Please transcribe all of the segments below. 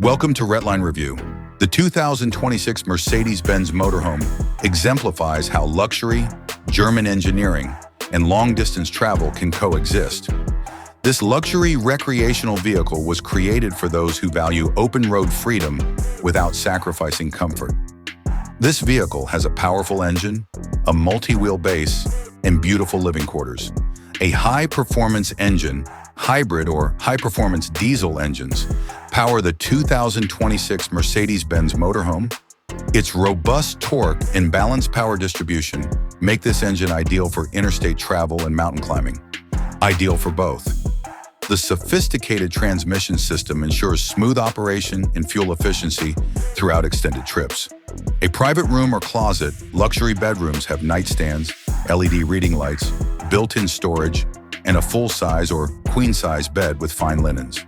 Welcome to Redline Review. The 2026 Mercedes-Benz Motorhome exemplifies how luxury, German engineering, and long-distance travel can coexist. This luxury recreational vehicle was created for those who value open-road freedom without sacrificing comfort. This vehicle has a powerful engine, a multi-wheel base, and beautiful living quarters. A high-performance engine, hybrid or high-performance diesel engines, power the 2026 Mercedes-Benz Motorhome. Its robust torque and balanced power distribution make this engine ideal for interstate travel and mountain climbing. Ideal for both. The sophisticated transmission system ensures smooth operation and fuel efficiency throughout extended trips. A private room or closet, luxury bedrooms have nightstands, LED reading lights, built-in storage, and a full-size or queen-size bed with fine linens.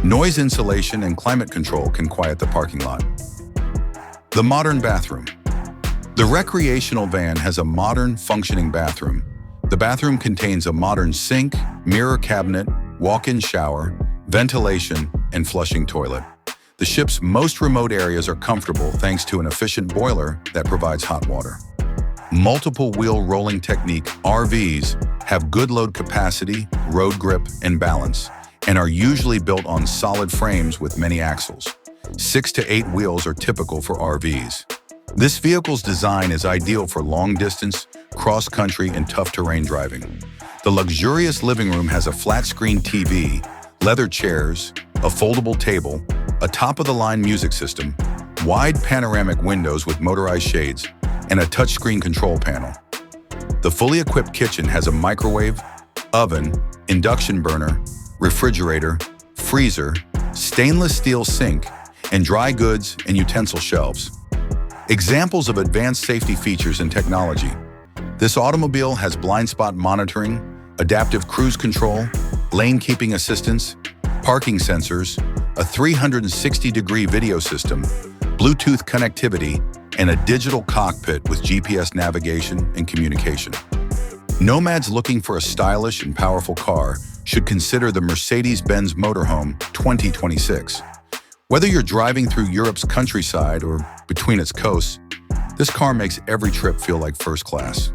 Noise insulation and climate control can quiet the parking lot. The modern bathroom. The recreational van has a modern, functioning bathroom. The bathroom contains a modern sink, mirror cabinet, walk-in shower, ventilation, and flushing toilet. The ship's most remote areas are comfortable thanks to an efficient boiler that provides hot water. Multiple wheel rolling technique RVs have good load capacity, road grip, and balance, and are usually built on solid frames with many axles. 6 to 8 wheels are typical for RVs. This vehicle's design is ideal for long-distance, cross-country, and tough-terrain driving. The luxurious living room has a flat-screen TV, leather chairs, a foldable table, a top-of-the-line music system, wide panoramic windows with motorized shades, and a touchscreen control panel. The fully equipped kitchen has a microwave, oven, induction burner, refrigerator, freezer, stainless steel sink, and dry goods and utensil shelves. Examples of advanced safety features and technology. This automobile has blind spot monitoring, adaptive cruise control, lane keeping assistance, parking sensors, a 360-degree video system, Bluetooth connectivity, and a digital cockpit with GPS navigation and communication. Nomads looking for a stylish and powerful car should consider the Mercedes-Benz Motorhome 2026. Whether you're driving through Europe's countryside or between its coasts, this car makes every trip feel like first class.